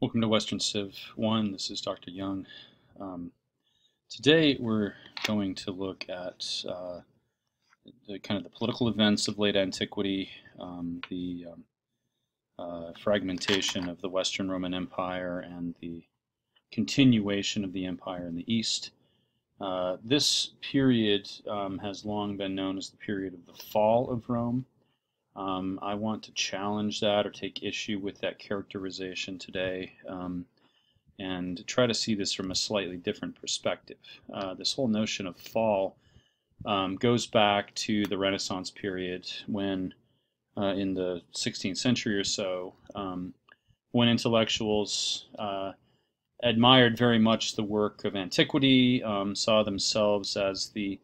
Welcome to Western Civ 1. This is Dr. Young. Today we're going to look at the political events of late antiquity, the fragmentation of the Western Roman Empire, and the continuation of the empire in the East. This period has long been known as the period of the fall of Rome. I want to challenge that or take issue with that characterization today and try to see this from a slightly different perspective. This whole notion of fall goes back to the Renaissance period when, in the 16th century or so, when intellectuals admired very much the work of antiquity, saw themselves as the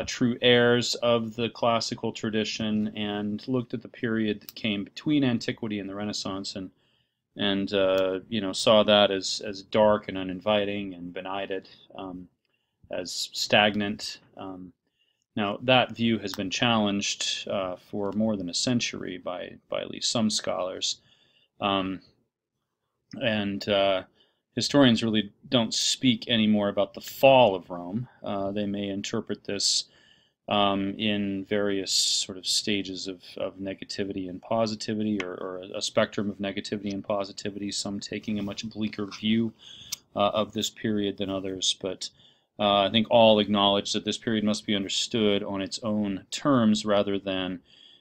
true heirs of the classical tradition, and looked at the period that came between antiquity and the Renaissance, and saw that as dark and uninviting and benighted, as stagnant. Now that view has been challenged for more than a century by at least some scholars, historians really don't speak anymore about the fall of Rome. They may interpret this in various sort of stages of negativity and positivity, or a spectrum of negativity and positivity, some taking a much bleaker view of this period than others. But I think all acknowledge that this period must be understood on its own terms rather than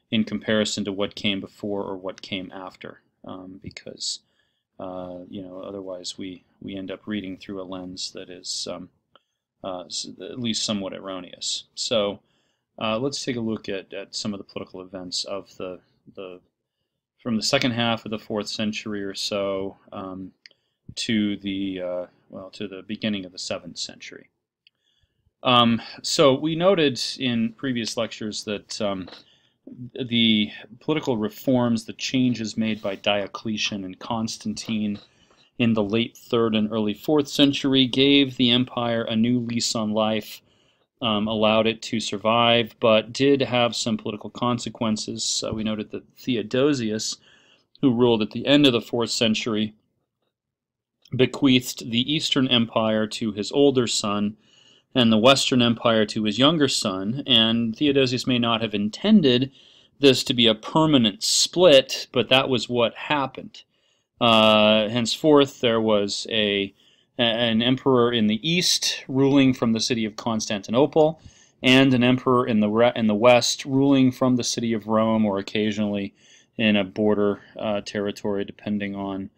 in comparison to what came before or what came after, because otherwise we end up reading through a lens that is at least somewhat erroneous. So let's take a look at some of the political events of from the second half of the 4th century or so to the beginning of the 7th century. So we noted in previous lectures that the political reforms, the changes made by Diocletian and Constantine in the late 3rd and early 4th century gave the empire a new lease on life, allowed it to survive, but did have some political consequences. We noted that Theodosius, who ruled at the end of the 4th century, bequeathed the Eastern Empire to his older son and the Western Empire to his younger son, and Theodosius may not have intended this to be a permanent split, but that was what happened. Henceforth, there was an emperor in the east ruling from the city of Constantinople, and an emperor in the west ruling from the city of Rome, or occasionally in a border territory, depending on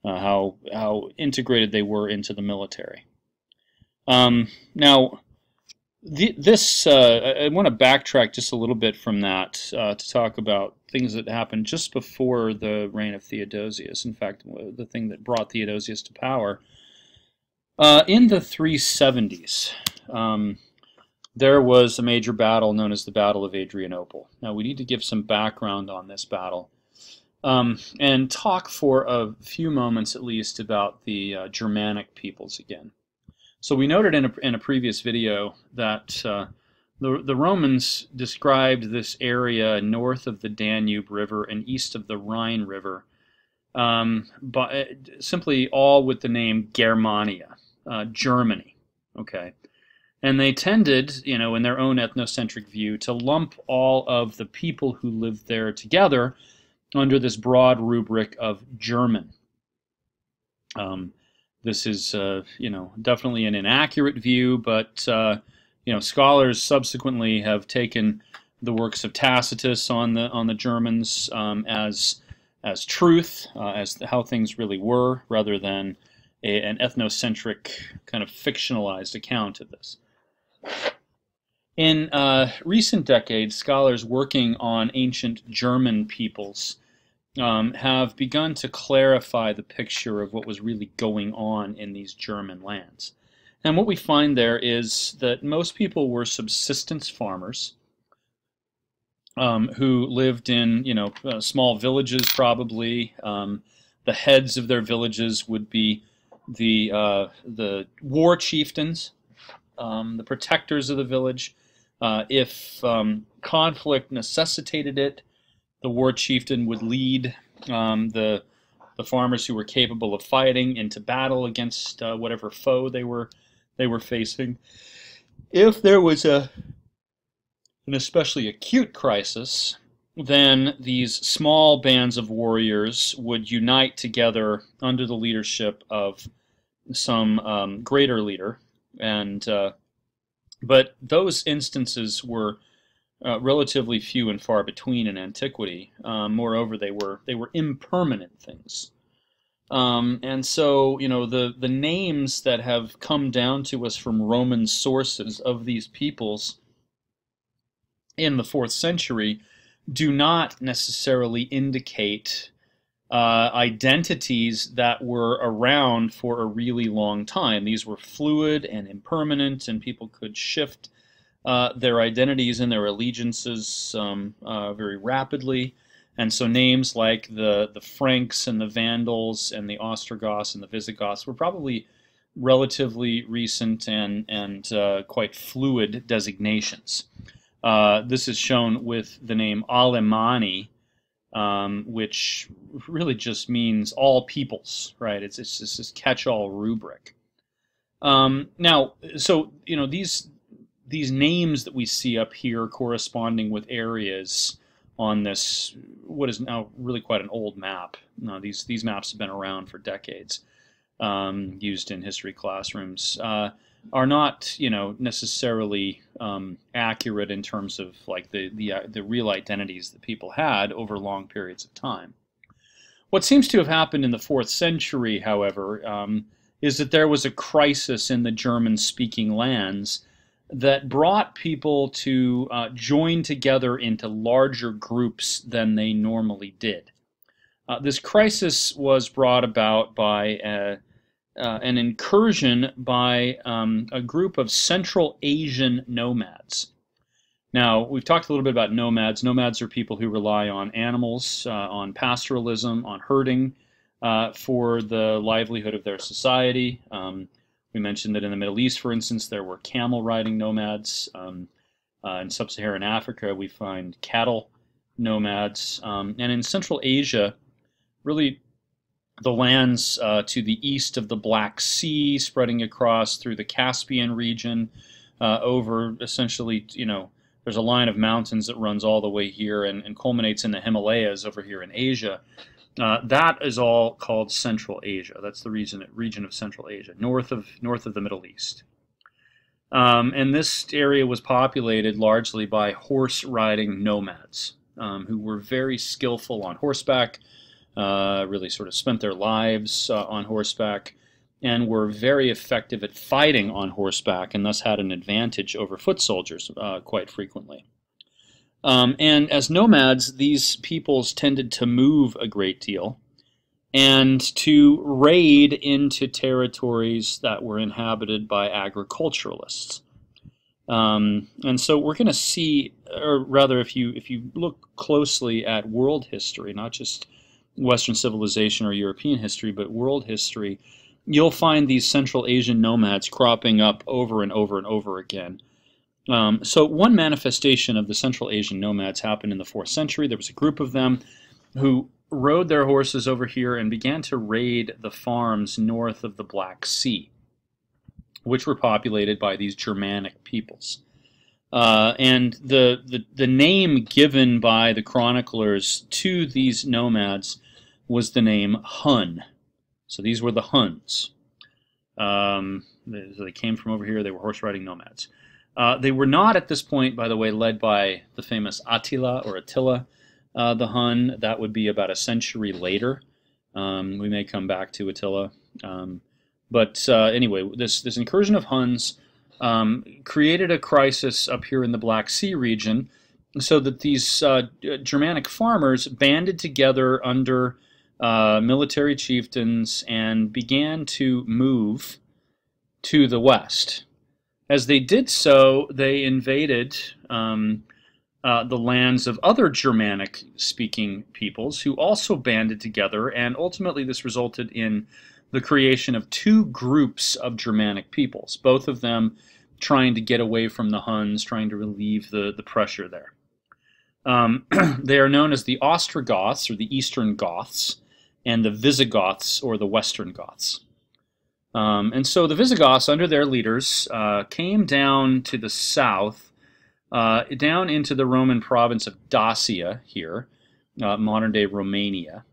how integrated they were into the military. Now, I want to backtrack just a little bit from that to talk about things that happened just before the reign of Theodosius. In fact, the thing that brought Theodosius to power. In the 370s, there was a major battle known as the Battle of Adrianople. Now, we need to give some background on this battle and talk for a few moments at least about the Germanic peoples again. So we noted in a previous video that the Romans described this area north of the Danube River and east of the Rhine River but simply all with the name Germania, Germany. Okay, and they tended, in their own ethnocentric view, to lump all of the people who lived there together under this broad rubric of German. This is, definitely an inaccurate view, but scholars subsequently have taken the works of Tacitus on the Germans as truth, as how things really were, rather than an ethnocentric kind of fictionalized account of this. In recent decades, scholars working on ancient German peoples have begun to clarify the picture of what was really going on in these German lands. And what we find there is that most people were subsistence farmers who lived in, small villages probably. The heads of their villages would be the war chieftains, the protectors of the village. If conflict necessitated it, the war chieftain would lead the the farmers who were capable of fighting into battle against whatever foe they were facing. If there was an especially acute crisis, then these small bands of warriors would unite together under the leadership of some greater leader, and but those instances were relatively few and far between in antiquity. Moreover, they were impermanent things. And so, the names that have come down to us from Roman sources of these peoples in the 4th century do not necessarily indicate identities that were around for a really long time. These were fluid and impermanent, and people could shift their identities and their allegiances very rapidly. And so names like the Franks and the Vandals and the Ostrogoths and the Visigoths were probably relatively recent and quite fluid designations. This is shown with the name Alemanni, which really just means all peoples, right? It's just this catch-all rubric. Now, so these names that we see up here corresponding with areas on this, what is now really quite an old map. These maps have been around for decades, used in history classrooms, are not, necessarily accurate in terms of like the real identities that people had over long periods of time. What seems to have happened in the 4th century, however, is that there was a crisis in the German-speaking lands that brought people to join together into larger groups than they normally did. This crisis was brought about by an incursion by a group of Central Asian nomads. Now, we've talked a little bit about nomads. Nomads are people who rely on animals, on pastoralism, on herding for the livelihood of their society. We mentioned that in the Middle East, for instance, there were camel-riding nomads. In sub-Saharan Africa, we find cattle nomads. And in Central Asia, really the lands to the east of the Black Sea, spreading across through the Caspian region, over essentially, there's a line of mountains that runs all the way here and culminates in the Himalayas over here in Asia. That is all called Central Asia. That's the region of Central Asia, north of the Middle East. And this area was populated largely by horse-riding nomads who were very skillful on horseback, really sort of spent their lives on horseback, and were very effective at fighting on horseback, and thus had an advantage over foot soldiers quite frequently. And as nomads, these peoples tended to move a great deal and to raid into territories that were inhabited by agriculturalists. And so we're going to see, or rather, if you look closely at world history, not just Western civilization or European history, but world history, you'll find these Central Asian nomads cropping up over and over and over again. So one manifestation of the Central Asian nomads happened in the 4th century. There was a group of them who rode their horses over here and began to raid the farms north of the Black Sea, which were populated by these Germanic peoples. And the name given by the chroniclers to these nomads was the name Hun. So these were the Huns. They came from over here. They were horse-riding nomads. They were not at this point, by the way, led by the famous Attila the Hun. That would be about a century later. We may come back to Attila. But anyway, this incursion of Huns created a crisis up here in the Black Sea region, so that these Germanic farmers banded together under military chieftains and began to move to the west. As they did so, they invaded the lands of other Germanic-speaking peoples who also banded together, and ultimately this resulted in the creation of two groups of Germanic peoples, both of them trying to get away from the Huns, trying to relieve the pressure there. They are known as the Ostrogoths, or the Eastern Goths, and the Visigoths, or the Western Goths. And so the Visigoths, under their leaders, came down to the south, down into the Roman province of Dacia here, modern-day Romania,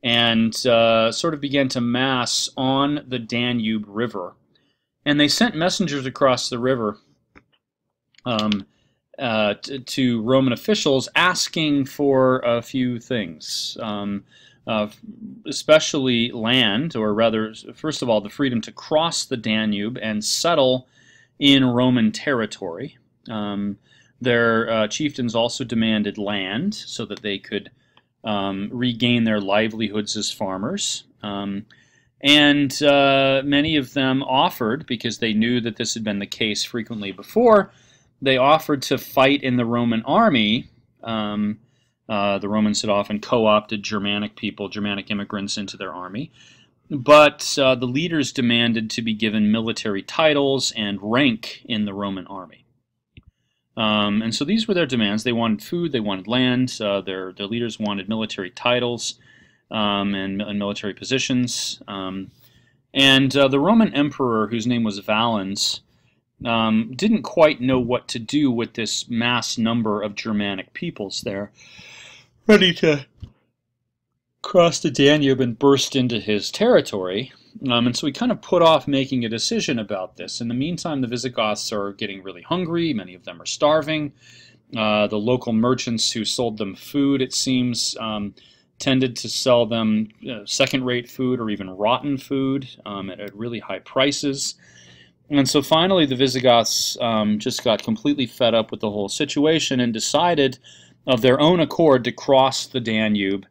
and sort of began to mass on the Danube River. And they sent messengers across the river to Roman officials asking for a few things, especially land, or rather, first of all, the freedom to cross the Danube and settle in Roman territory. Their chieftains also demanded land so that they could regain their livelihoods as farmers. And many of them offered, because they knew that this had been the case frequently before, they offered to fight in the Roman army. The Romans had often co-opted Germanic people, Germanic immigrants, into their army. But the leaders demanded to be given military titles and rank in the Roman army. And so these were their demands. They wanted food, they wanted land, their leaders wanted military titles and military positions. And the Roman emperor, whose name was Valens, didn't quite know what to do with this mass number of Germanic peoples there, ready to cross the Danube and burst into his territory. And so he kind of put off making a decision about this. In the meantime, the Visigoths are getting really hungry. Many of them are starving. The local merchants who sold them food, it seems, tended to sell them second-rate food or even rotten food at really high prices. And so finally the Visigoths just got completely fed up with the whole situation and decided of their own accord to cross the Danube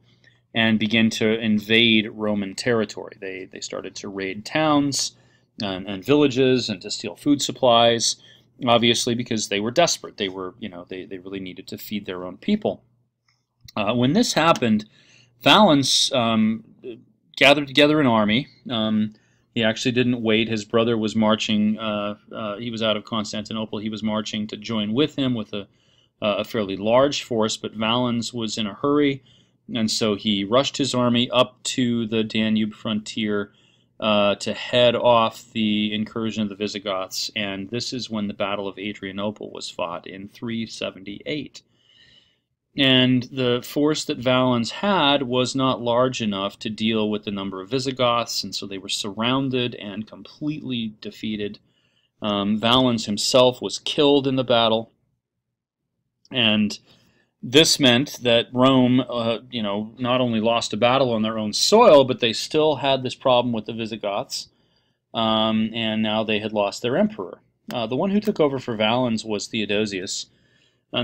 and begin to invade Roman territory. They started to raid towns and villages and to steal food supplies, obviously because they were desperate. They were, they really needed to feed their own people. When this happened, Valens gathered together an army. He actually didn't wait. His brother was marching. He was out of Constantinople. He was marching to join with him with a fairly large force, but Valens was in a hurry, and so he rushed his army up to the Danube frontier to head off the incursion of the Visigoths, and this is when the Battle of Adrianople was fought in 378. And the force that Valens had was not large enough to deal with the number of Visigoths, and so they were surrounded and completely defeated. Valens himself was killed in the battle, and this meant that Rome, not only lost a battle on their own soil, but they still had this problem with the Visigoths, and now they had lost their emperor. The one who took over for Valens was Theodosius.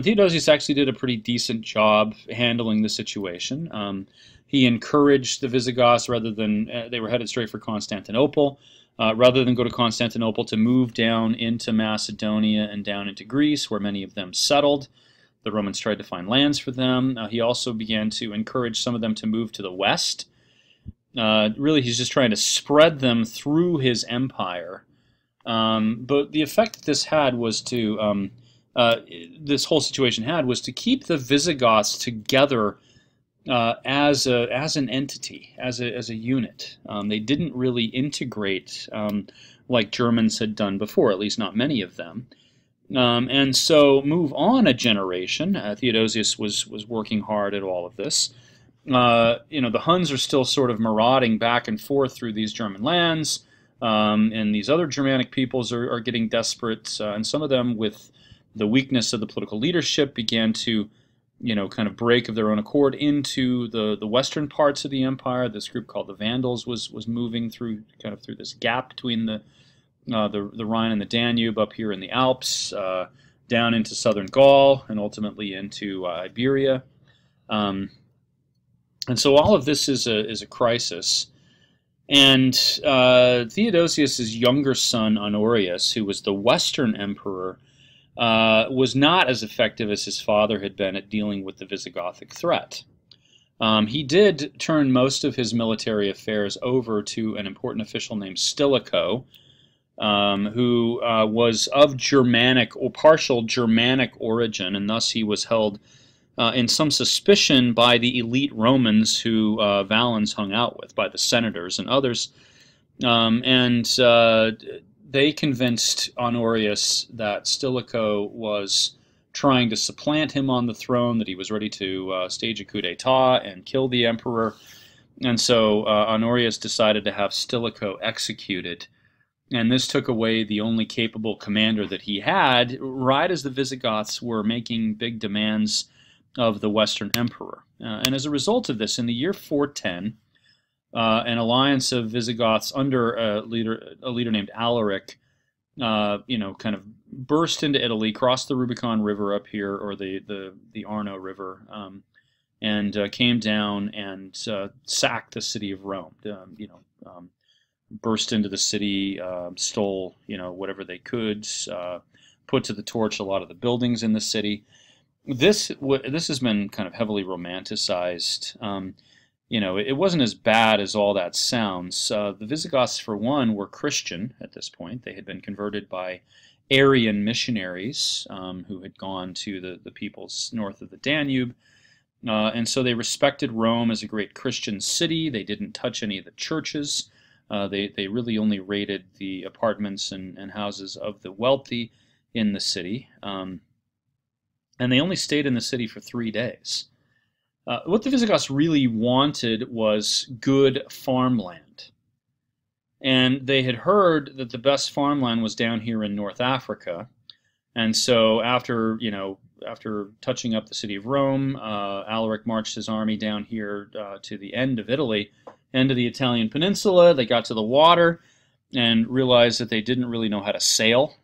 Theodosius actually did a pretty decent job handling the situation. He encouraged the Visigoths, rather than, they were headed straight for Constantinople, rather than go to Constantinople, to move down into Macedonia and down into Greece, where many of them settled. The Romans tried to find lands for them. He also began to encourage some of them to move to the west. Really, he's just trying to spread them through his empire. But the effect that this had was to... this whole situation had was to keep the Visigoths together as an entity, as a unit. They didn't really integrate like Germans had done before, at least not many of them. And so move on a generation. Theodosius was working hard at all of this. The Huns are still sort of marauding back and forth through these German lands, and these other Germanic peoples are getting desperate, and some of them, with the weakness of the political leadership, began to, kind of break of their own accord into the western parts of the empire. This group called the Vandals was moving through this gap between the Rhine and the Danube, up here in the Alps, down into southern Gaul, and ultimately into Iberia. And so all of this is a crisis. And Theodosius's younger son, Honorius, who was the Western emperor, was not as effective as his father had been at dealing with the Visigothic threat. He did turn most of his military affairs over to an important official named Stilicho, who was of Germanic or partial Germanic origin, and thus he was held and some suspicion by the elite Romans who Valens hung out with, by the senators and others. And they convinced Honorius that Stilicho was trying to supplant him on the throne, that he was ready to stage a coup d'etat and kill the emperor. And so Honorius decided to have Stilicho executed. And this took away the only capable commander that he had, right as the Visigoths were making big demands of the Western Emperor. And as a result of this, in the year 410, an alliance of Visigoths under a leader named Alaric, kind of burst into Italy, crossed the Rubicon River up here, or the Arno River, and came down and sacked the city of Rome. Burst into the city, stole whatever they could, put to the torch a lot of the buildings in the city. This has been kind of heavily romanticized. It wasn't as bad as all that sounds. The Visigoths, for one, were Christian at this point. They had been converted by Arian missionaries who had gone to the peoples north of the Danube. And so they respected Rome as a great Christian city. They didn't touch any of the churches. They really only raided the apartments and houses of the wealthy in the city. And they only stayed in the city for 3 days. What the Visigoths really wanted was good farmland. And they had heard that the best farmland was down here in North Africa. And so after touching up the city of Rome, Alaric marched his army down here to the end of Italy, end of the Italian peninsula. They got to the water and realized that they didn't really know how to sail.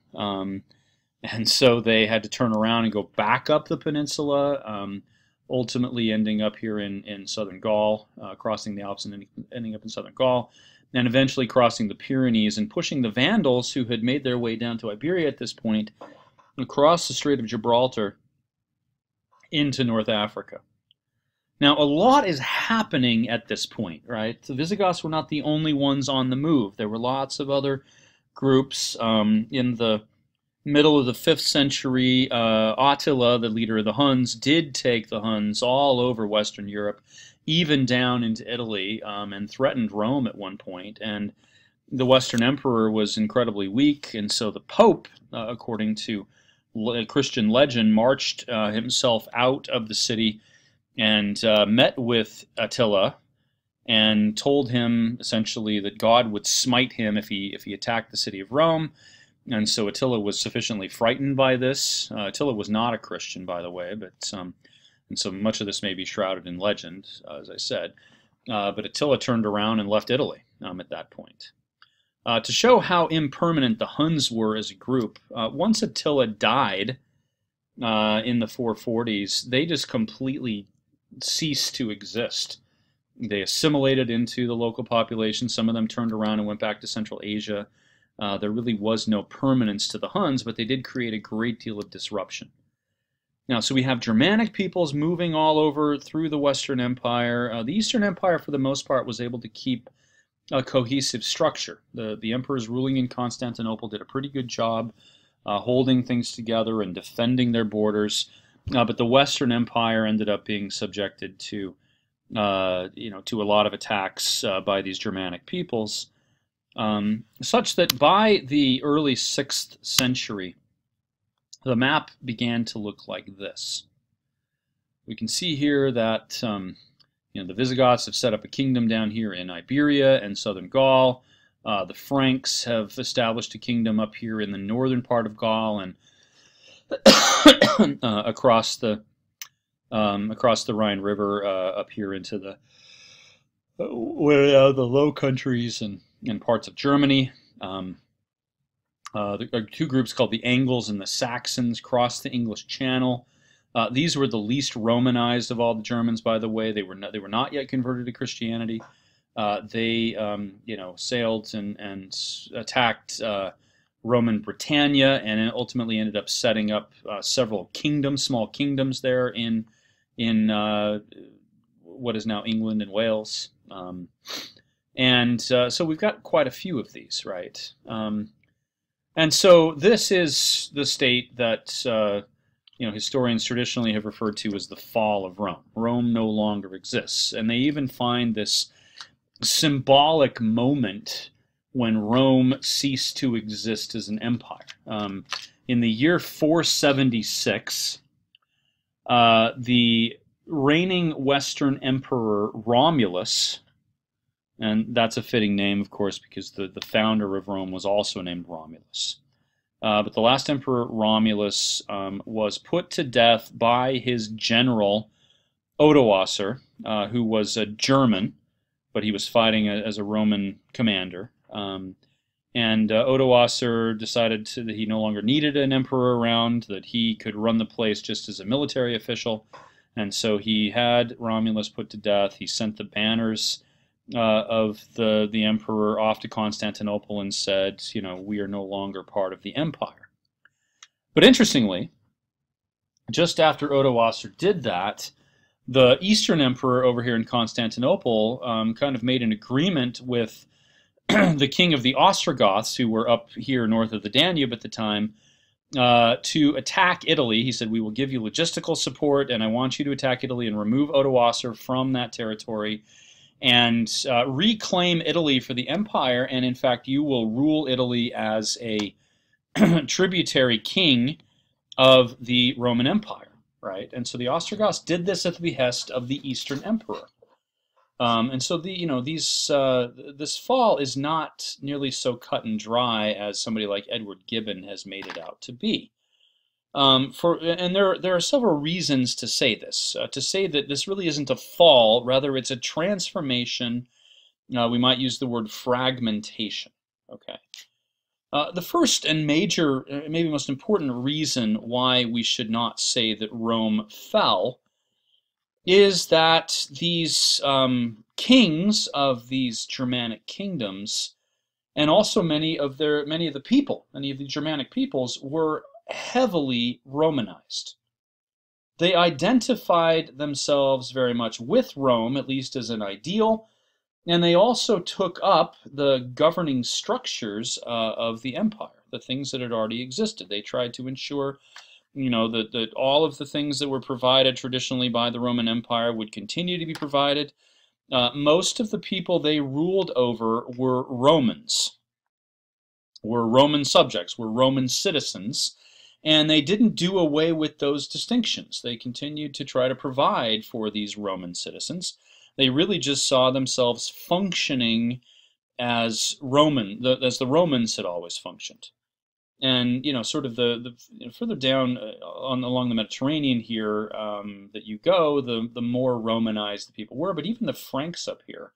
And so they had to turn around and go back up the peninsula, ultimately ending up here in southern Gaul, crossing the Alps and ending up in southern Gaul, and eventually crossing the Pyrenees and pushing the Vandals, who had made their way down to Iberia at this point, across the Strait of Gibraltar into North Africa. Now, a lot is happening at this point, right? The Visigoths were not the only ones on the move. There were lots of other groups. In the middle of the 5th century, Attila, the leader of the Huns, did take the Huns all over Western Europe, even down into Italy, and threatened Rome at one point. And the Western Emperor was incredibly weak, and so the Pope, according to Christian legend, marched himself out of the city and met with Attila and told him essentially that God would smite him if he attacked the city of Rome. And so Attila was sufficiently frightened by this. Attila was not a Christian, by the way, but and so much of this may be shrouded in legend, as I said. But Attila turned around and left Italy at that point. To show how impermanent the Huns were as a group, once Attila died in the 440s, they just completely ceased to exist. They assimilated into the local population. Some of them turned around and went back to Central Asia. There really was no permanence to the Huns, but they did create a great deal of disruption. Now, so we have Germanic peoples moving all over through the Western Empire. The Eastern Empire, for the most part, was able to keep a cohesive structure. The emperors ruling in Constantinople did a pretty good job holding things together and defending their borders. But the Western Empire ended up being subjected to, to a lot of attacks by these Germanic peoples, such that by the early 6th century, the map began to look like this. We can see here that the Visigoths have set up a kingdom down here in Iberia and southern Gaul. The Franks have established a kingdom up here in the northern part of Gaul and across the Rhine River up here into the Low Countries and parts of Germany. There are two groups called the Angles and the Saxons crossed the English Channel. These were the least Romanized of all the Germans, by the way. They were not yet converted to Christianity. They sailed and attacked Roman Britannia, and ultimately ended up setting up several small kingdoms there in what is now England and Wales. So we've got quite a few of these, right? And so this is the state that historians traditionally have referred to as the fall of Rome. Rome no longer exists, and they even find this symbolic moment when Rome ceased to exist as an empire. In the year 476, the reigning Western Emperor Romulus, and that's a fitting name, of course, because the founder of Rome was also named Romulus. But the last emperor, Romulus, was put to death by his general, Odoacer, who was a German, but he was fighting as a Roman commander. And Odoacer decided that he no longer needed an emperor around, that he could run the place just as a military official. And so he had Romulus put to death. He sent the banners of the emperor off to Constantinople and said, we are no longer part of the empire. But interestingly, just after Odoacer did that, the Eastern Emperor over here in Constantinople kind of made an agreement with the king of the Ostrogoths, who were up here north of the Danube at the time, to attack Italy. He said, we will give you logistical support, and I want you to attack Italy and remove Odoacer from that territory and reclaim Italy for the empire, and in fact you will rule Italy as a tributary king of the Roman Empire, right? And so the Ostrogoths did this at the behest of the Eastern Emperor. And so this fall is not nearly so cut and dry as somebody like Edward Gibbon has made it out to be. And there are several reasons to say this. To say that this really isn't a fall, rather it's a transformation. We might use the word fragmentation. Okay. The first and major, maybe most important reason why we should not say that Rome fell is that these kings of these Germanic kingdoms, and also many of the Germanic peoples, were heavily Romanized. They identified themselves very much with Rome, at least as an ideal, and they also took up the governing structures of the empire, the things that had already existed. They tried to ensure that all of the things that were provided traditionally by the Roman Empire would continue to be provided. Most of the people they ruled over were Romans, were Roman subjects, were Roman citizens, and they didn't do away with those distinctions. They continued to try to provide for these Roman citizens. They really just saw themselves functioning as the Romans had always functioned. And sort of the further down along the Mediterranean here that you go, the more Romanized the people were. But even the Franks up here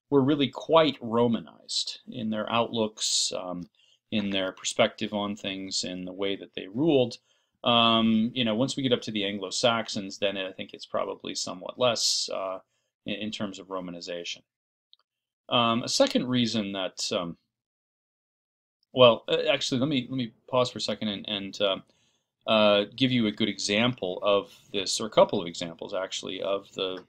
were really quite Romanized in their outlooks, in their perspective on things, in the way that they ruled. Once we get up to the Anglo-Saxons, then I think it's probably somewhat less in terms of Romanization. A second reason that well, actually, let me pause for a second and give you a good example of this, or a couple of examples actually, of the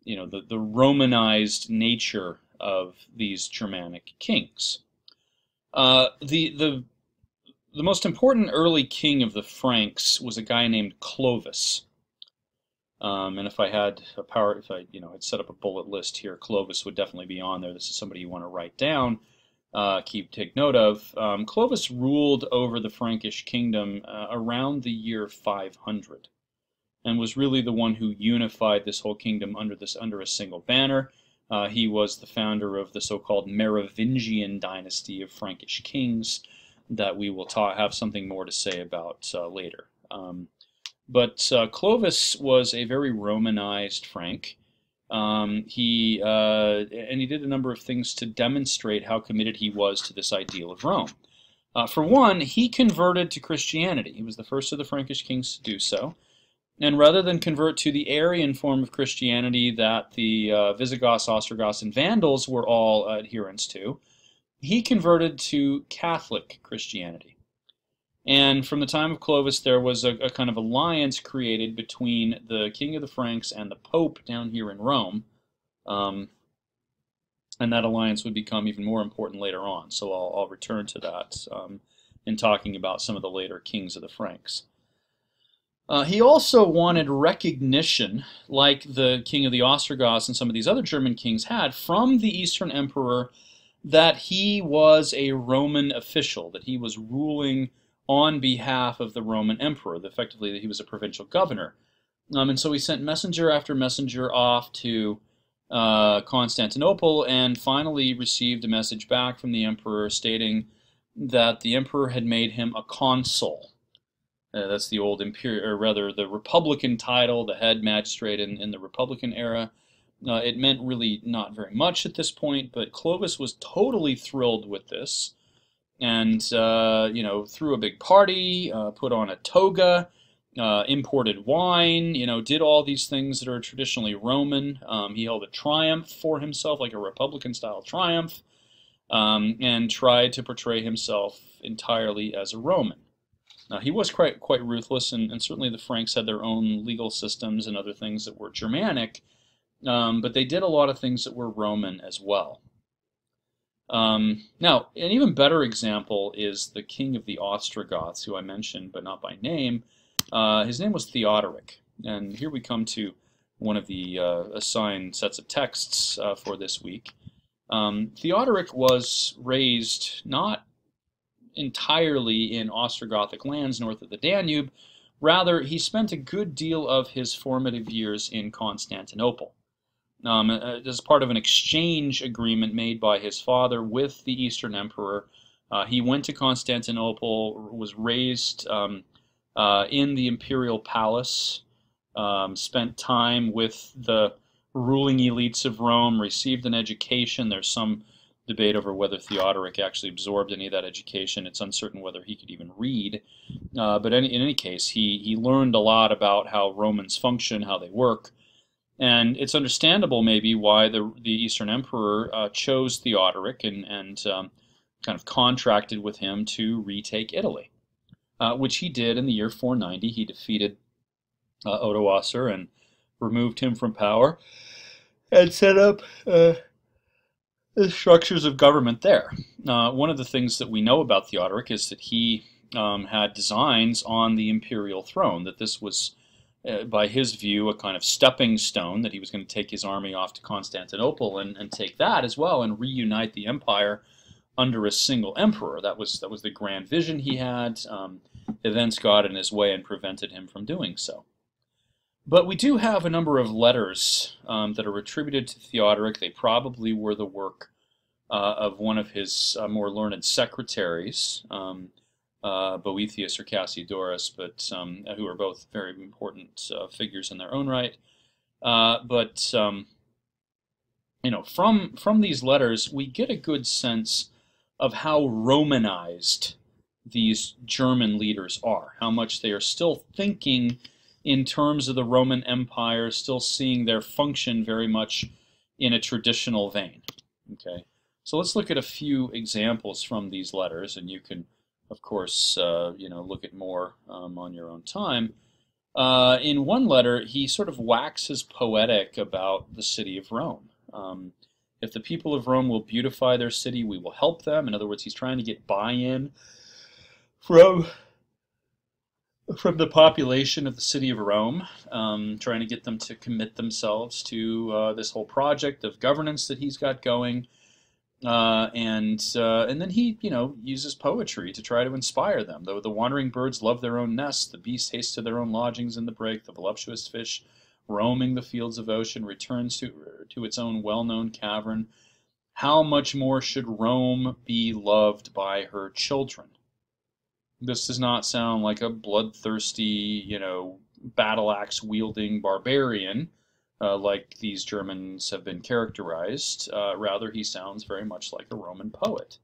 Romanized nature of these Germanic kings. The most important early king of the Franks was a guy named Clovis. And if I had had set up a bullet list here, Clovis would definitely be on there. This is somebody you want to write down. Take note of. Clovis ruled over the Frankish kingdom around the year 500, and was really the one who unified this whole kingdom under a single banner. He was the founder of the so-called Merovingian dynasty of Frankish kings that we will have something more to say about later. But Clovis was a very Romanized Frank. He did a number of things to demonstrate how committed he was to this ideal of Rome. For one, he converted to Christianity. He was the first of the Frankish kings to do so. And rather than convert to the Arian form of Christianity that the Visigoths, Ostrogoths, and Vandals were all adherents to, he converted to Catholic Christianity. And from the time of Clovis, there was a kind of alliance created between the king of the Franks and the Pope down here in Rome. And that alliance would become even more important later on. So I'll return to that in talking about some of the later kings of the Franks. He also wanted recognition, like the king of the Ostrogoths and some of these other German kings had, from the Eastern Emperor that he was a Roman official, that he was ruling on behalf of the Roman Emperor, effectively that he was a provincial governor. And so he sent messenger after messenger off to Constantinople and finally received a message back from the emperor stating that the emperor had made him a consul. That's the old imperial, or rather the republican title, the head magistrate in the republican era. It meant really not very much at this point, but Clovis was totally thrilled with this, and threw a big party, put on a toga, imported wine, did all these things that are traditionally Roman. He held a triumph for himself, like a republican-style triumph, and tried to portray himself entirely as a Roman. He was quite ruthless, and certainly the Franks had their own legal systems and other things that were Germanic, but they did a lot of things that were Roman as well. Now, an even better example is the king of the Ostrogoths, who I mentioned, but not by name. His name was Theodoric, and here we come to one of the assigned sets of texts for this week. Theodoric was raised not entirely in Ostrogothic lands north of the Danube. Rather, he spent a good deal of his formative years in Constantinople. As part of an exchange agreement made by his father with the Eastern Emperor, he went to Constantinople, was raised in the imperial palace, spent time with the ruling elites of Rome, received an education. There's some debate over whether Theodoric actually absorbed any of that education. It's uncertain whether he could even read. But in any case, he learned a lot about how Romans function, how they work. And it's understandable maybe why the Eastern Emperor chose Theodoric and kind of contracted with him to retake Italy, which he did in the year 490. He defeated Odoacer and removed him from power and set up the structures of government there. One of the things that we know about Theodoric is that he had designs on the imperial throne, that this was, by his view, a kind of stepping stone, that he was going to take his army off to Constantinople and take that as well and reunite the empire under a single emperor. That was the grand vision he had. Events got in his way and prevented him from doing so. But we do have a number of letters that are attributed to Theodoric. They probably were the work of one of his more learned secretaries, Boethius or Cassiodorus, but who are both very important figures in their own right. From these letters, we get a good sense of how Romanized these German leaders are, how much they are still thinking in terms of the Roman Empire, still seeing their function very much in a traditional vein. Okay, so let's look at a few examples from these letters, and you can, of course, look at more on your own time. In one letter, he sort of waxes poetic about the city of Rome. If the people of Rome will beautify their city, we will help them. In other words, he's trying to get buy-in from the population of the city of Rome, trying to get them to commit themselves to this whole project of governance that he's got going. And then he, uses poetry to try to inspire them. Though the wandering birds love their own nests, the beasts haste to their own lodgings in the brake, the voluptuous fish, roaming the fields of ocean, returns to its own well-known cavern. How much more should Rome be loved by her children? This does not sound like a bloodthirsty, battle axe wielding barbarian, like these Germans have been characterized. Rather, he sounds very much like a Roman poet.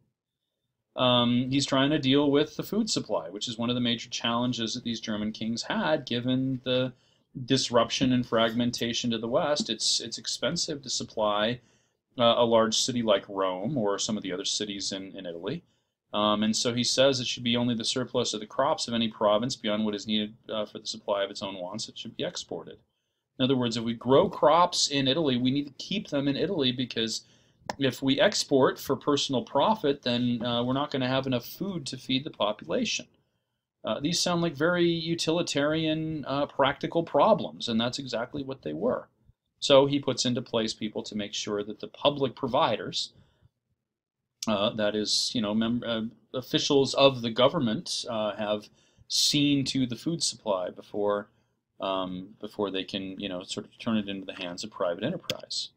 He's trying to deal with the food supply, which is one of the major challenges that these German kings had, given the disruption and fragmentation to the west. It's expensive to supply a large city like Rome or some of the other cities in Italy. And so he says it should be only the surplus of the crops of any province beyond what is needed for the supply of its own wants. It should be exported. In other words, if we grow crops in Italy, we need to keep them in Italy, because if we export for personal profit, then we're not going to have enough food to feed the population. These sound like very utilitarian, practical problems, and that's exactly what they were. So he puts into place people to make sure that the public providers, that is, officials of the government, have seen to the food supply before they can, sort of turn it into the hands of private enterprise.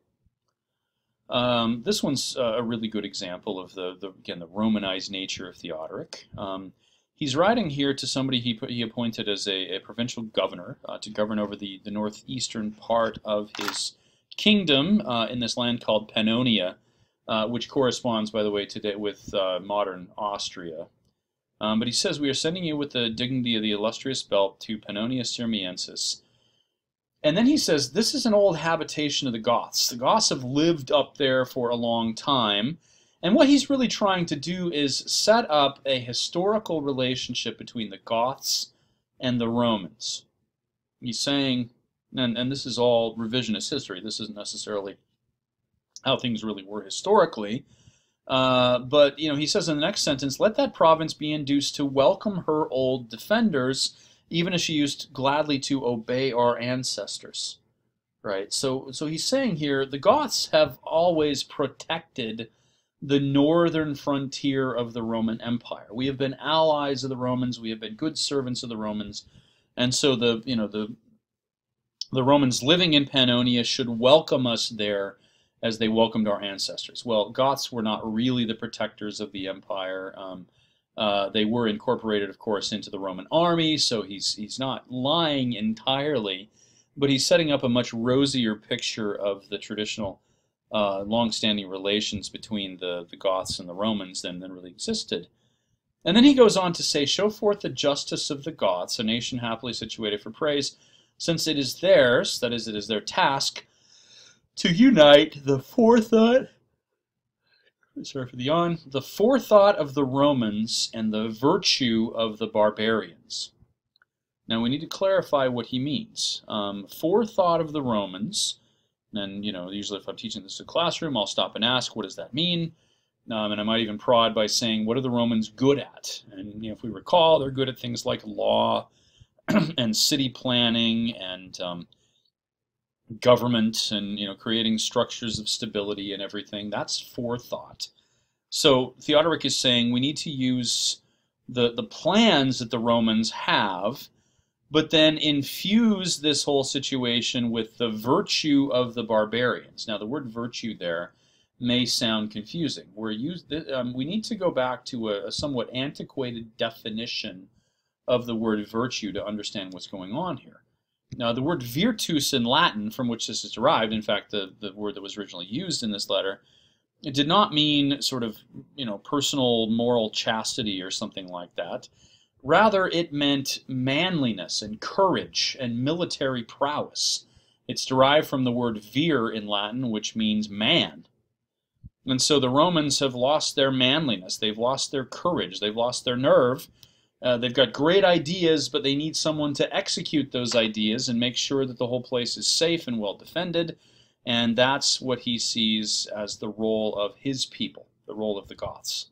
This one's a really good example of the Romanized nature of Theodoric. He's writing here to somebody he appointed as a provincial governor to govern over the northeastern part of his kingdom in this land called Pannonia, which corresponds, by the way, today with modern Austria. But he says, "We are sending you with the dignity of the illustrious belt to Pannonia Sirmiensis." And then he says, this is an old habitation of the Goths. The Goths have lived up there for a long time. And what he's really trying to do is set up a historical relationship between the Goths and the Romans. He's saying, and this is all revisionist history, this isn't necessarily how things really were historically, but he says in the next sentence, "Let that province be induced to welcome her old defenders, even as she used gladly to obey our ancestors." Right? So he's saying here, the Goths have always protected the northern frontier of the Roman Empire. We have been allies of the Romans. We have been good servants of the Romans, and so the Romans living in Pannonia should welcome us there as they welcomed our ancestors. Well, Goths were not really the protectors of the empire. They were incorporated, of course, into the Roman army, so he's not lying entirely, but he's setting up a much rosier picture of the traditional long-standing relations between the Goths and the Romans than really existed. And then he goes on to say, "Show forth the justice of the Goths, a nation happily situated for praise, since it is theirs," that is, it is their task, "to unite the forethought," sorry for the yawn, "the forethought of the Romans and the virtue of the barbarians." Now we need to clarify what he means. Forethought of the Romans, and usually if I'm teaching this in a classroom, I'll stop and ask, what does that mean? And I might even prod by saying, what are the Romans good at? And if we recall, they're good at things like law and city planning and government and creating structures of stability and everything. That's forethought. So Theodoric is saying we need to use the plans that the Romans have, but then infuse this whole situation with the virtue of the barbarians. Now the word virtue there may sound confusing. We need to go back to a somewhat antiquated definition of the word virtue to understand what's going on here. Now the word virtus in Latin, from which this is derived, in fact the word that was originally used in this letter, it did not mean sort of personal moral chastity or something like that. Rather, it meant manliness and courage and military prowess. It's derived from the word vir in Latin, which means man. And so the Romans have lost their manliness, they've lost their courage, they've lost their nerve. They've got great ideas, but they need someone to execute those ideas and make sure that the whole place is safe and well defended. And that's what he sees as the role of his people, the role of the Goths.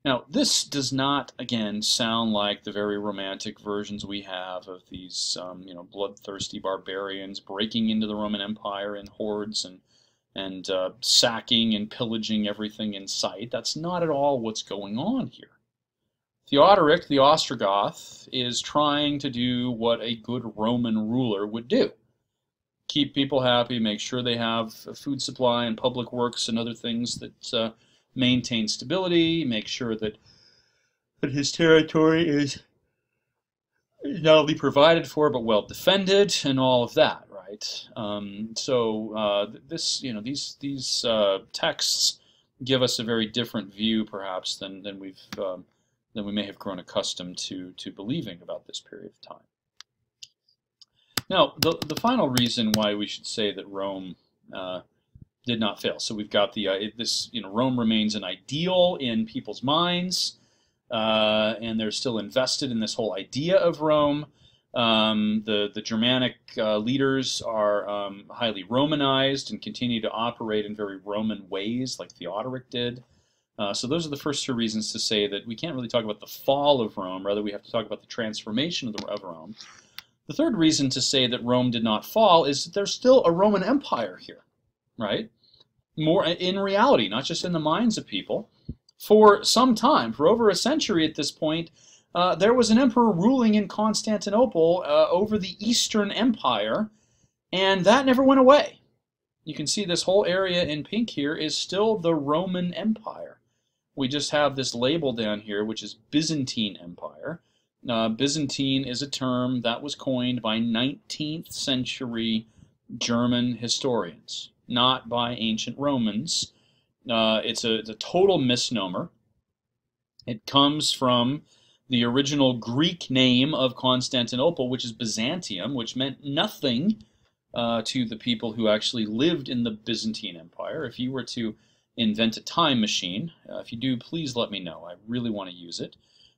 Now, this does not, again, sound like the very romantic versions we have of these, bloodthirsty barbarians breaking into the Roman Empire in hordes and sacking and pillaging everything in sight. That's not at all what's going on here. Theodoric, the Ostrogoth, is trying to do what a good Roman ruler would do. Keep people happy, make sure they have a food supply and public works and other things that maintain stability, make sure that his territory is not only provided for but well defended, and all of that, right? These texts give us a very different view, perhaps, than we may have grown accustomed to believing about this period of time. Now, the final reason why we should say that Rome did not fail. So we've got Rome remains an ideal in people's minds, and they're still invested in this whole idea of Rome. The Germanic leaders are highly Romanized and continue to operate in very Roman ways, like Theodoric did. So those are the first two reasons to say that we can't really talk about the fall of Rome, rather we have to talk about the transformation of Rome. The third reason to say that Rome did not fall is that there's still a Roman Empire here, right? More in reality, not just in the minds of people. For some time, for over a century at this point, there was an emperor ruling in Constantinople over the Eastern Empire, and that never went away. You can see this whole area in pink here is still the Roman Empire. We just have this label down here, which is Byzantine Empire. Byzantine is a term that was coined by 19th century German historians, not by ancient Romans. It's a total misnomer. It comes from the original Greek name of Constantinople, which is Byzantium, which meant nothing to the people who actually lived in the Byzantine Empire. If you were to invent a time machine, if you do, please let me know. I really want to use it.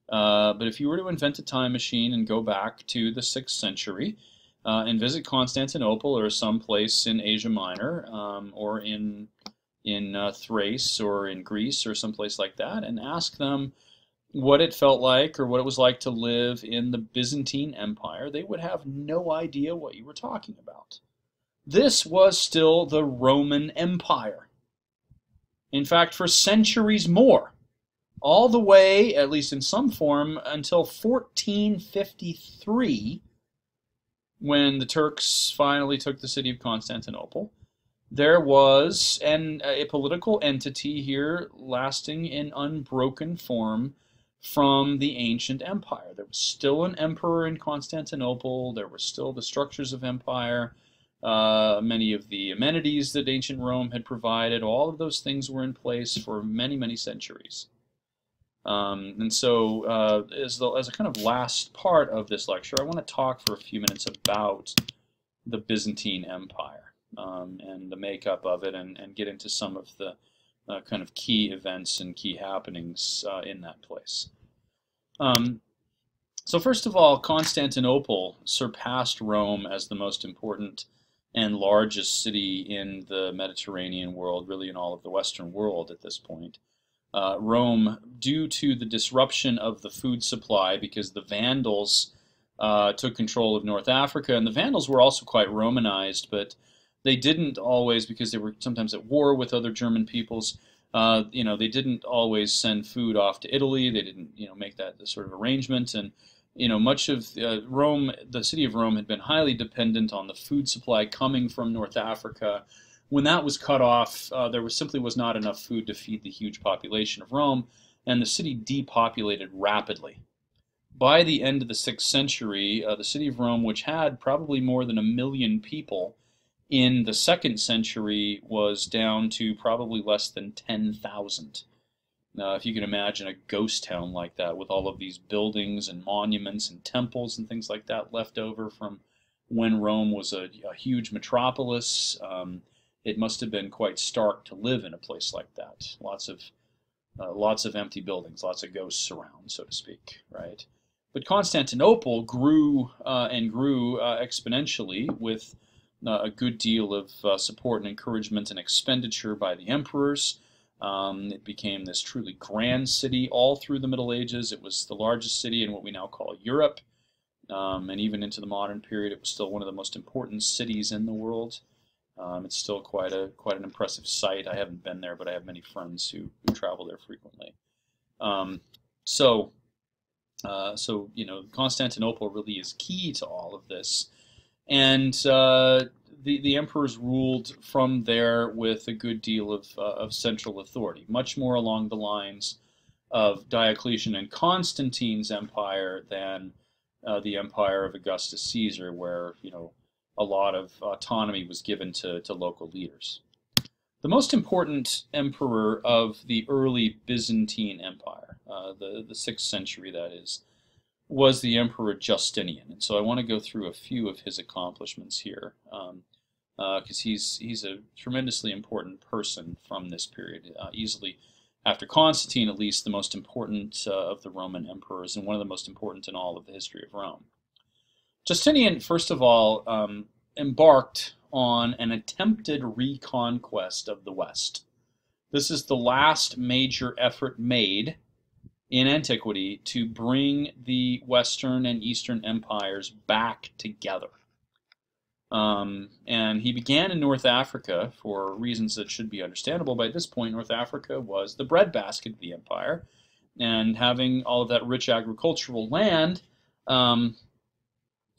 But if you were to invent a time machine and go back to the 6th century and visit Constantinople or some place in Asia Minor or in Thrace or in Greece or someplace like that, and ask them what it felt like or what it was like to live in the Byzantine Empire, they would have no idea what you were talking about. This was still the Roman Empire. In fact, for centuries more, all the way, at least in some form, until 1453, when the Turks finally took the city of Constantinople, there was a political entity here lasting in unbroken form from the ancient empire. There was still an emperor in Constantinople. There were still the structures of empire. Many of the amenities that ancient Rome had provided, all of those things were in place for many, many centuries. And so as a kind of last part of this lecture, I want to talk for a few minutes about the Byzantine Empire and the makeup of it, and get into some of the kind of key events and key happenings in that place. So first of all, Constantinople surpassed Rome as the most important and largest city in the Mediterranean world, really in all of the Western world at this point. Rome, due to the disruption of the food supply, because the Vandals took control of North Africa, and the Vandals were also quite Romanized, but they didn't always, because they were sometimes at war with other German peoples, they didn't always send food off to Italy. They didn't, make that sort of arrangement, and much of Rome, the city of Rome, had been highly dependent on the food supply coming from North Africa. When that was cut off, there simply was not enough food to feed the huge population of Rome, and the city depopulated rapidly. By the end of the 6th century, the city of Rome, which had probably more than 1 million people in the 2nd century, was down to probably less than 10,000. Now, if you can imagine a ghost town like that with all of these buildings and monuments and temples and things like that left over from when Rome was a huge metropolis, it must have been quite stark to live in a place like that. Lots of empty buildings, lots of ghosts around, so to speak, right? But Constantinople grew and grew exponentially with a good deal of support and encouragement and expenditure by the emperors. It became this truly grand city all through the Middle Ages. It was the largest city in what we now call Europe, and even into the modern period, it was still one of the most important cities in the world. It's still quite an impressive sight. I haven't been there, but I have many friends who travel there frequently. So Constantinople really is key to all of this, and the emperors ruled from there with a good deal of central authority, much more along the lines of Diocletian and Constantine's empire than the empire of Augustus Caesar, where a lot of autonomy was given to local leaders. The most important emperor of the early Byzantine Empire, the 6th century that is, was the Emperor Justinian. And so I want to go through a few of his accomplishments here, because he's a tremendously important person from this period, easily, after Constantine at least, the most important of the Roman emperors, and one of the most important in all of the history of Rome. Justinian, first of all, embarked on an attempted reconquest of the West. This is the last major effort made in antiquity to bring the Western and Eastern empires back together. And he began in North Africa for reasons that should be understandable. By this point, North Africa was the breadbasket of the empire, and having all of that rich agricultural land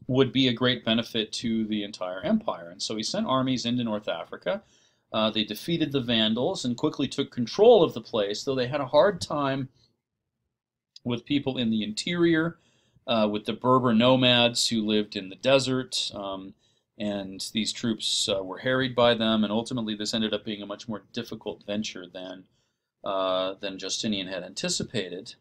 would be a great benefit to the entire empire. And so he sent armies into North Africa. They defeated the Vandals and quickly took control of the place, though they had a hard time with people in the interior, with the Berber nomads who lived in the desert. And these troops were harried by them, and ultimately this ended up being a much more difficult venture than Justinian had anticipated.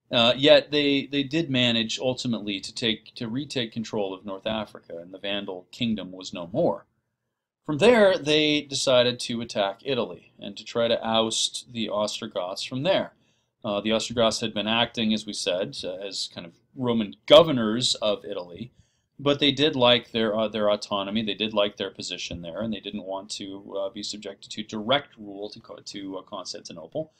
Yet they did manage ultimately to retake control of North Africa, and the Vandal kingdom was no more. From there, they decided to attack Italy and to try to oust the Ostrogoths from there. The Ostrogoths had been acting, as we said, as kind of Roman governors of Italy, but they did like their autonomy, they did like their position there, and they didn't want to be subjected to direct rule to Constantinople.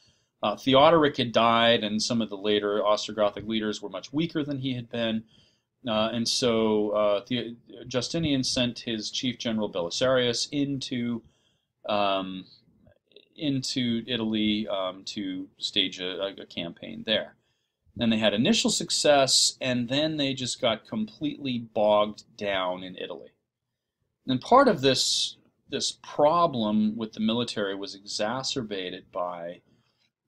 Theodoric had died, and some of the later Ostrogothic leaders were much weaker than he had been, and so Justinian sent his chief general Belisarius into Italy to stage a campaign there. And they had initial success, and then they just got completely bogged down in Italy. And part of this problem with the military was exacerbated by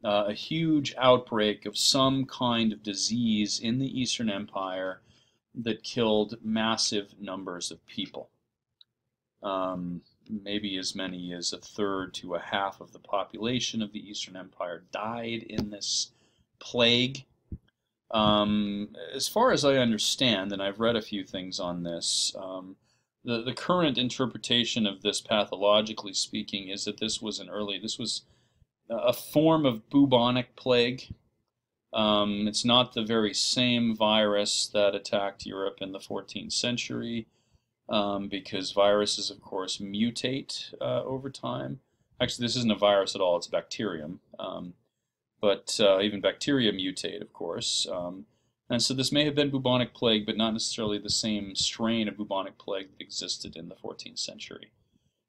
a huge outbreak of some kind of disease in the Eastern Empire that killed massive numbers of people. Maybe as many as a third to a half of the population of the Eastern Empire died in this plague. As far as I understand, and I've read a few things on this, the current interpretation of this, pathologically speaking, is that this was a form of bubonic plague. It's not the very same virus that attacked Europe in the 14th century, because viruses, of course, mutate over time. Actually, this isn't a virus at all, it's a bacterium. But even bacteria mutate, of course. And so this may have been bubonic plague, but not necessarily the same strain of bubonic plague that existed in the 14th century.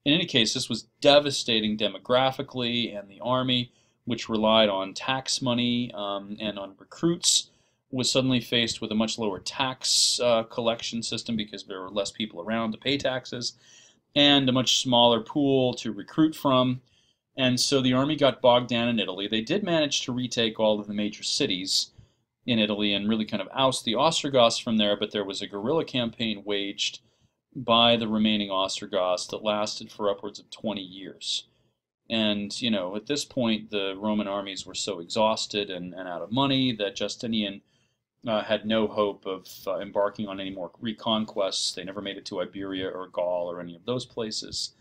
In any case, this was devastating demographically, and the army, which relied on tax money and on recruits, was suddenly faced with a much lower tax collection system because there were less people around to pay taxes, and a much smaller pool to recruit from. And so the army got bogged down in Italy. They did manage to retake all of the major cities in Italy and really kind of oust the Ostrogoths from there, but there was a guerrilla campaign waged by the remaining Ostrogoths that lasted for upwards of 20 years. And, you know, at this point, the Roman armies were so exhausted and out of money that Justinian had no hope of embarking on any more reconquests. They never made it to Iberia or Gaul or any of those places.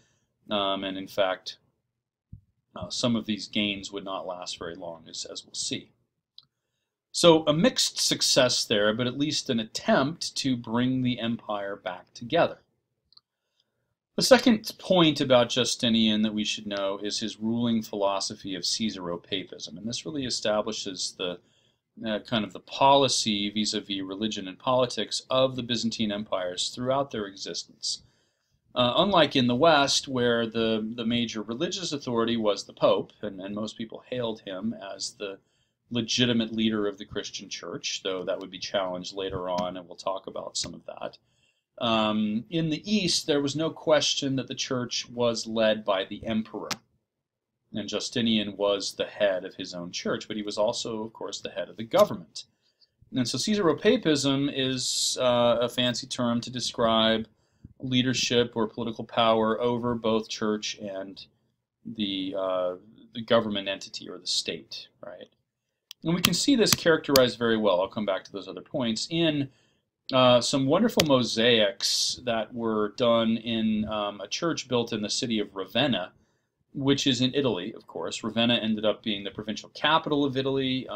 And in fact, some of these gains would not last very long, as we'll see. So a mixed success there, but at least an attempt to bring the empire back together. The second point about Justinian that we should know is his ruling philosophy of Caesaropapism, and this really establishes the kind of the policy vis-a-vis religion and politics of the Byzantine empires throughout their existence. Unlike in the West, where the major religious authority was the Pope, and most people hailed him as the legitimate leader of the Christian Church, though that would be challenged later on, and we'll talk about some of that. In the East, there was no question that the Church was led by the emperor, and Justinian was the head of his own church, but he was also, of course, the head of the government. And so Caesaropapism is a fancy term to describe leadership or political power over both church and the government entity or the state, right? And we can see this characterized very well, I'll come back to those other points, in some wonderful mosaics that were done in a church built in the city of Ravenna, which is in Italy, of course. Ravenna ended up being the provincial capital of Italy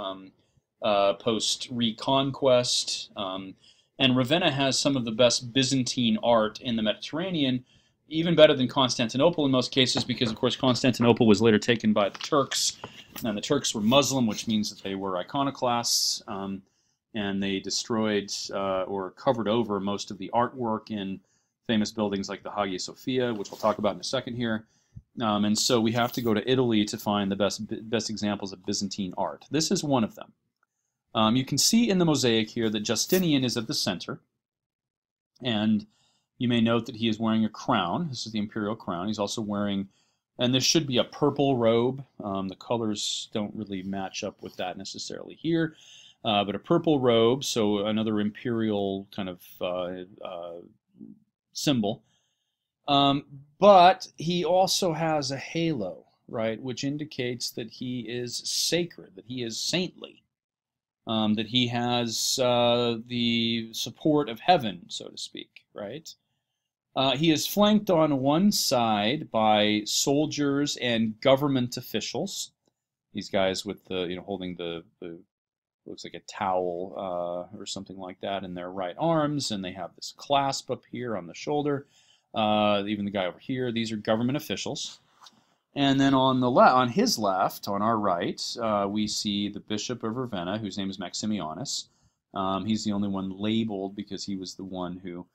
post-Reconquest. And Ravenna has some of the best Byzantine art in the Mediterranean even better than Constantinople in most cases, because of course Constantinople was later taken by the Turks, and the Turks were Muslim, which means that they were iconoclasts, and they destroyed or covered over most of the artwork in famous buildings like the Hagia Sophia, which we'll talk about in a second here. And so we have to go to Italy to find the best examples of Byzantine art. This is one of them. You can see in the mosaic here that Justinian is at the center, and you may note that he is wearing a crown. This is the imperial crown. He's also wearing, and this should be a purple robe. The colors don't really match up with that necessarily here, but a purple robe, so another imperial kind of symbol. But he also has a halo, right, which indicates that he is sacred, that he is saintly, that he has the support of heaven, so to speak, right? He is flanked on one side by soldiers and government officials. These guys with the, holding the looks like a towel or something like that in their right arms, and they have this clasp up here on the shoulder. Even the guy over here, these are government officials. And then on his left, on our right, we see the Bishop of Ravenna, whose name is Maximianus. He's the only one labeled because he was the one who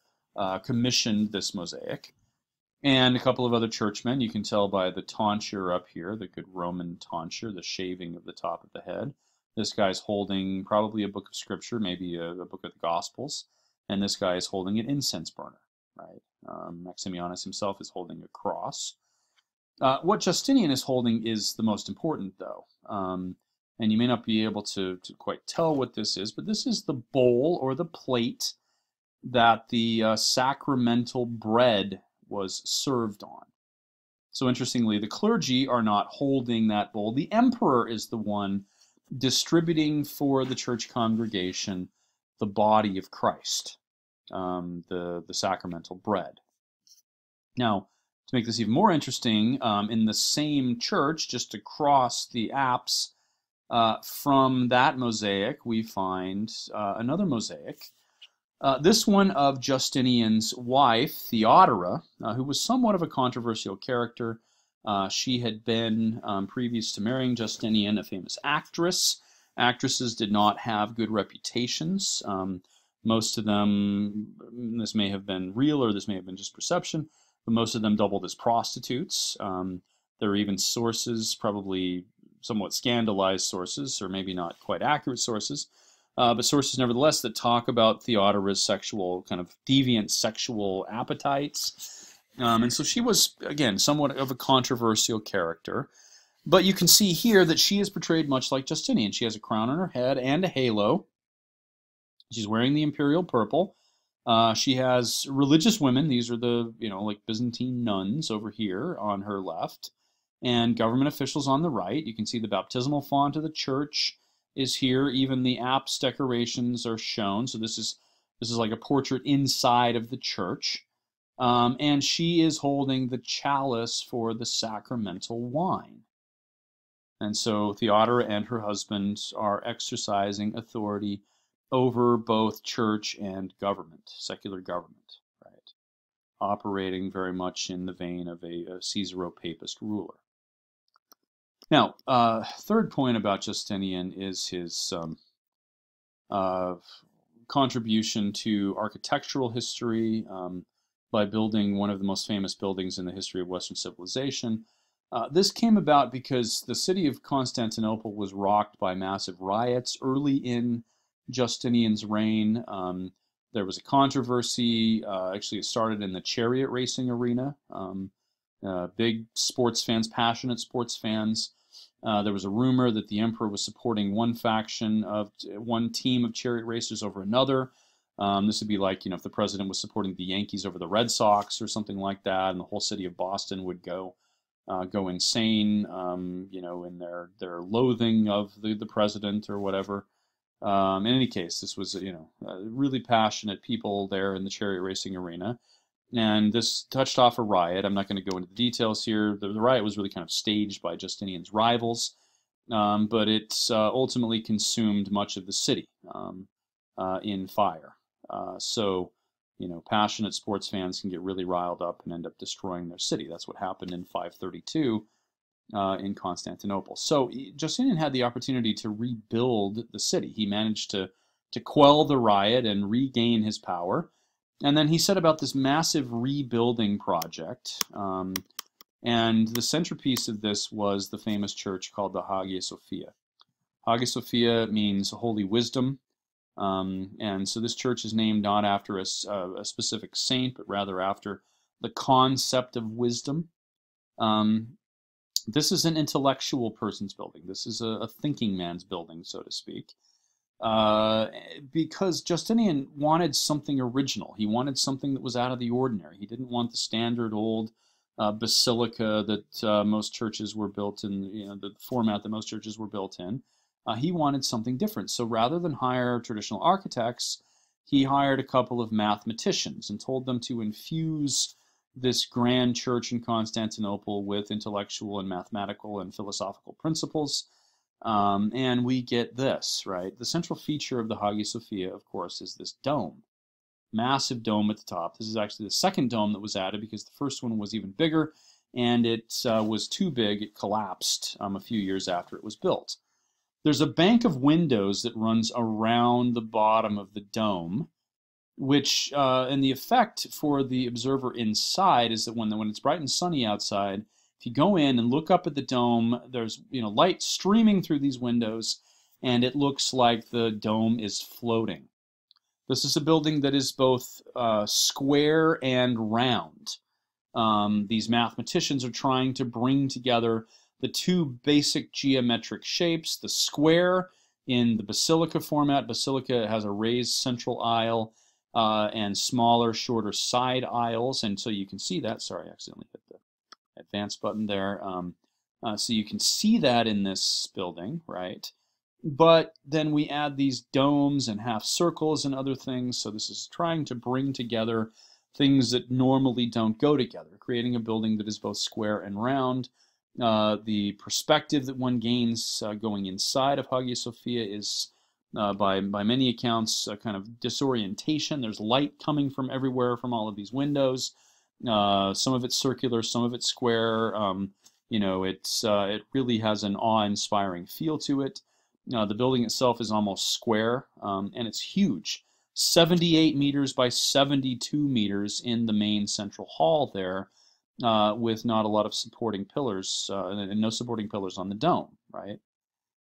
commissioned this mosaic. And a couple of other churchmen. You can tell by the tonsure up here, the good Roman tonsure, the shaving of the top of the head. This guy's holding probably a book of scripture, maybe a book of the Gospels. And this guy is holding an incense burner, right? Maximianus himself is holding a cross. What Justinian is holding is the most important, though. And you may not be able to quite tell what this is, but this is the bowl or the plate that the sacramental bread was served on. So interestingly, the clergy are not holding that bowl. The emperor is the one distributing for the church congregation the body of Christ, the sacramental bread. Now, to make this even more interesting, in the same church, just across the apse from that mosaic, we find another mosaic. This one of Justinian's wife, Theodora, who was somewhat of a controversial character. She had been, previous to marrying Justinian, a famous actress. Actresses did not have good reputations. Most of them, this may have been real or this may have been just perception, but most of them doubled as prostitutes. There are even sources, probably somewhat scandalized sources, or maybe not quite accurate sources, but sources nevertheless that talk about Theodora's sexual, kind of deviant sexual appetites. And so she was, again, somewhat of a controversial character. But you can see here that she is portrayed much like Justinian. She has a crown on her head and a halo. She's wearing the imperial purple. She has religious women. These are the, like Byzantine nuns over here on her left, and government officials on the right. You can see the baptismal font of the church is here. Even the apse decorations are shown. So this is like a portrait inside of the church. And she is holding the chalice for the sacramental wine. And so Theodora and her husband are exercising authority over both church and government, secular government, right? Operating very much in the vein of a Caesaro-Papist ruler. Now, third point about Justinian is his contribution to architectural history by building one of the most famous buildings in the history of Western civilization. This came about because the city of Constantinople was rocked by massive riots early in Justinian's reign. There was a controversy. Actually, it started in the chariot racing arena. Big sports fans, passionate sports fans. There was a rumor that the emperor was supporting one team of chariot racers over another. This would be like, if the president was supporting the Yankees over the Red Sox or something like that, and the whole city of Boston would go insane, in their loathing of the president or whatever. In any case, this was, really passionate people there in the chariot racing arena. And this touched off a riot. I'm not going to go into the details here. The riot was really kind of staged by Justinian's rivals, but it ultimately consumed much of the city in fire. So passionate sports fans can get really riled up and end up destroying their city. That's what happened in 532 in Constantinople. So Justinian had the opportunity to rebuild the city. He managed to quell the riot and regain his power. And then he set about this massive rebuilding project. And the centerpiece of this was the famous church called the Hagia Sophia. Hagia Sophia means holy wisdom. And so this church is named not after a specific saint, but rather after the concept of wisdom. This is an intellectual person's building. This is a thinking man's building, so to speak. Because Justinian wanted something original. He wanted something that was out of the ordinary. He didn't want the standard old basilica that most churches were built in, the format that most churches were built in. He wanted something different. So rather than hire traditional architects, he hired a couple of mathematicians and told them to infuse this grand church in Constantinople with intellectual and mathematical and philosophical principles. And we get this, right? The central feature of the Hagia Sophia, of course, is this dome. Massive dome at the top. This is actually the second dome that was added because the first one was even bigger, and it was too big. It collapsed a few years after it was built. There's a bank of windows that runs around the bottom of the dome, which, and the effect for the observer inside is that when it's bright and sunny outside, if you go in and look up at the dome, there's light streaming through these windows, and it looks like the dome is floating. This is a building that is both square and round. These mathematicians are trying to bring together the two basic geometric shapes, the square in the basilica format. Basilica has a raised central aisle and smaller, shorter side aisles, and so you can see that. Sorry, I accidentally hit the advance button there. So you can see that in this building, right? But then we add these domes and half circles and other things. So this is trying to bring together things that normally don't go together, creating a building that is both square and round. The perspective that one gains going inside of Hagia Sophia is, by many accounts, a kind of disorientation. There's light coming from everywhere from all of these windows. Some of it's circular, some of it's square. It really has an awe-inspiring feel to it. The building itself is almost square, and it's huge. 78 meters by 72 meters in the main central hall there, with not a lot of supporting pillars, and no supporting pillars on the dome, right?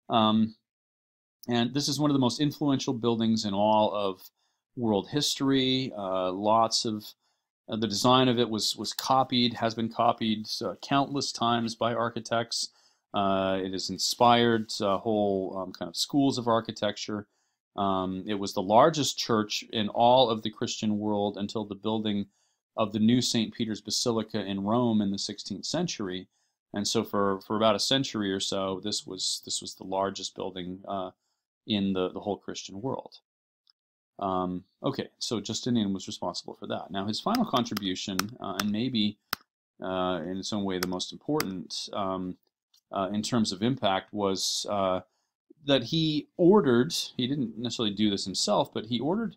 And this is one of the most influential buildings in all of world history. Lots of the design of it was copied, has been copied countless times by architects. It has inspired whole kind of schools of architecture. It was the largest church in all of the Christian world until the building of the new St. Peter's Basilica in Rome in the 16th century. And so for about a century or so, this was the largest building in the whole Christian world. Okay, so Justinian was responsible for that. Now his final contribution, and maybe in some way the most important in terms of impact, was that he didn't necessarily do this himself, but he ordered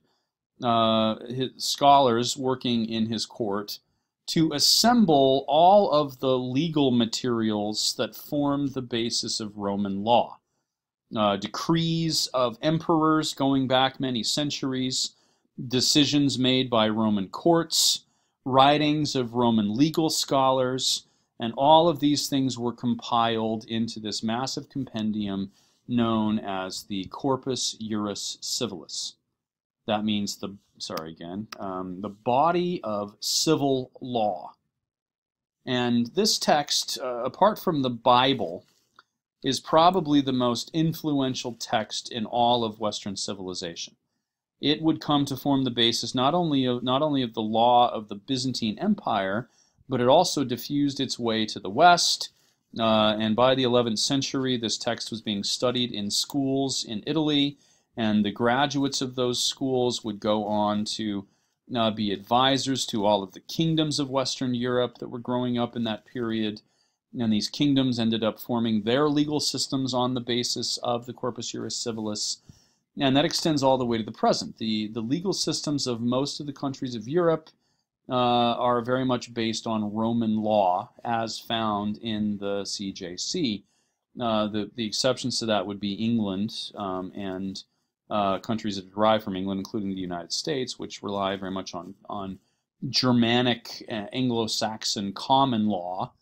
his scholars working in his court to assemble all of the legal materials that formed the basis of Roman law. Decrees of emperors going back many centuries, decisions made by Roman courts, writings of Roman legal scholars, and all of these things were compiled into this massive compendium known as the Corpus Juris Civilis. That means the body of civil law. And this text, apart from the Bible, is probably the most influential text in all of Western civilization. It would come to form the basis not only of the law of the Byzantine Empire, but it also diffused its way to the West. And by the 11th century, this text was being studied in schools in Italy, and the graduates of those schools would go on to be advisors to all of the kingdoms of Western Europe that were growing up in that period. And these kingdoms ended up forming their legal systems on the basis of the Corpus Juris Civilis. And that extends all the way to the present. The legal systems of most of the countries of Europe are very much based on Roman law as found in the CJC. The exceptions to that would be England and countries that derive from England, including the United States, which rely very much on Germanic, Anglo-Saxon common law,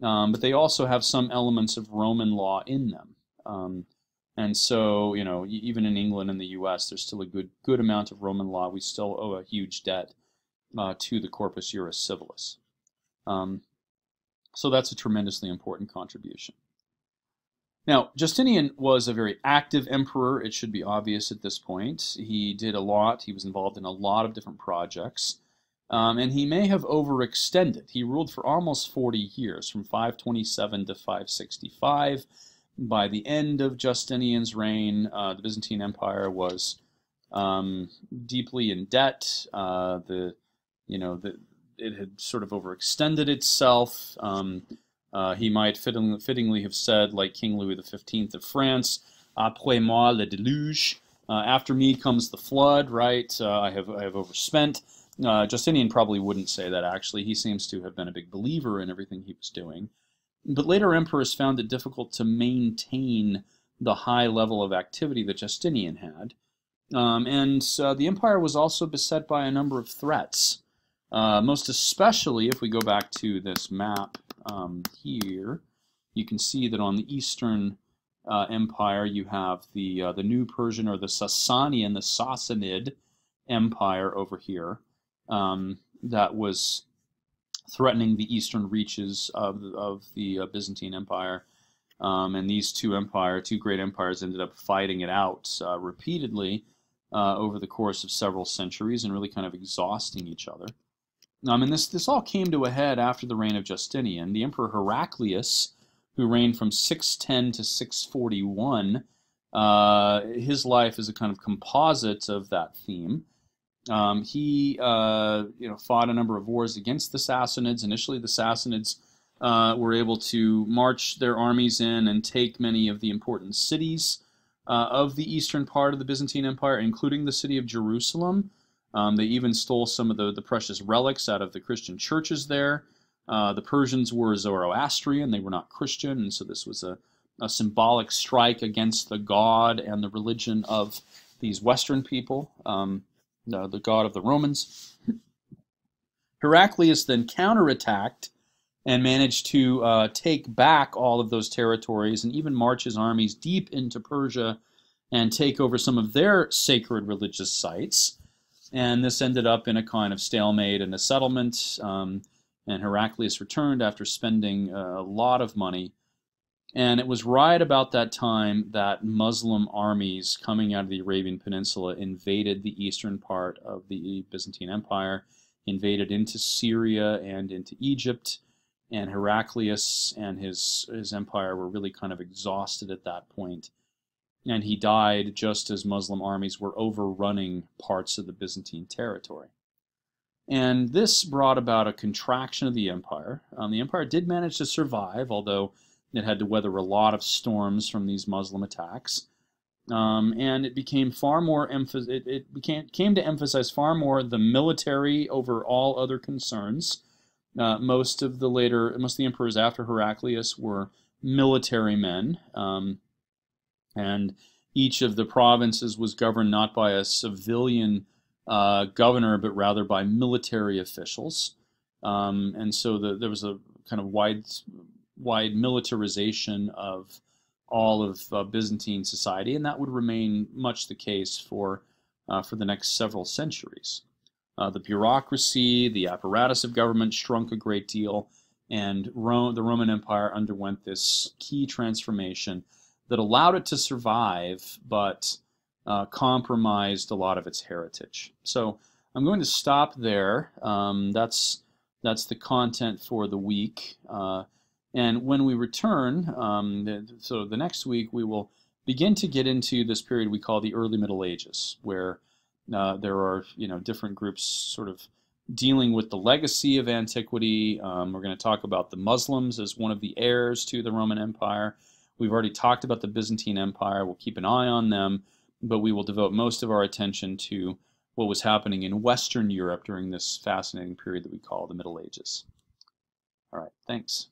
but they also have some elements of Roman law in them. And so, even in England and the U.S., there's still a good amount of Roman law. We still owe a huge debt to the Corpus Juris Civilis. So that's a tremendously important contribution. Now, Justinian was a very active emperor. It should be obvious at this point. He did a lot. He was involved in a lot of different projects. And he may have overextended. He ruled for almost 40 years, from 527 to 565. By the end of Justinian's reign, the Byzantine Empire was deeply in debt. It had sort of overextended itself. He might fittingly have said, like King Louis XV of France, "Après moi le déluge," after me comes the flood. Right? I have overspent. Justinian probably wouldn't say that. Actually, he seems to have been a big believer in everything he was doing. But later emperors found it difficult to maintain the high level of activity that Justinian had. And the empire was also beset by a number of threats. Most especially, if we go back to this map here, you can see that on the Eastern Empire you have the New Persian, or the Sasanian, the Sassanid Empire over here, that was threatening the eastern reaches of the Byzantine Empire. And these two great empires, ended up fighting it out repeatedly over the course of several centuries, and really kind of exhausting each other. And this all came to a head after the reign of Justinian. The Emperor Heraclius, who reigned from 610 to 641, his life is a kind of composite of that theme. He fought a number of wars against the Sassanids. Initially, the Sassanids were able to march their armies in and take many of the important cities of the eastern part of the Byzantine Empire, including the city of Jerusalem. They even stole some of the precious relics out of the Christian churches there. The Persians were Zoroastrian. They were not Christian, and so this was a symbolic strike against the god and the religion of these Western people. The god of the Romans. Heraclius then counterattacked and managed to take back all of those territories, and even march his armies deep into Persia and take over some of their sacred religious sites. And this ended up in a kind of stalemate and a settlement, and Heraclius returned after spending a lot of money. And it was right about that time that Muslim armies coming out of the Arabian Peninsula invaded the eastern part of the Byzantine Empire, invaded into Syria and into Egypt, and Heraclius and his empire were really kind of exhausted at that point. And he died just as Muslim armies were overrunning parts of the Byzantine territory. And this brought about a contraction of the empire. The empire did manage to survive, although it had to weather a lot of storms from these Muslim attacks, and it became far more came to emphasize far more the military over all other concerns. Most of the emperors after Heraclius were military men, and each of the provinces was governed not by a civilian governor, but rather by military officials. And so there was a kind of wide militarization of all of Byzantine society, and that would remain much the case for the next several centuries. The bureaucracy, the apparatus of government shrunk a great deal, and the Roman Empire underwent this key transformation that allowed it to survive, but compromised a lot of its heritage. So I'm going to stop there. That's the content for the week. And when we return, so the next week, we will begin to get into this period we call the Early Middle Ages, where there are different groups sort of dealing with the legacy of antiquity. We're going to talk about the Muslims as one of the heirs to the Roman Empire. We've already talked about the Byzantine Empire. We'll keep an eye on them. but we will devote most of our attention to what was happening in Western Europe during this fascinating period that we call the Middle Ages. All right, thanks.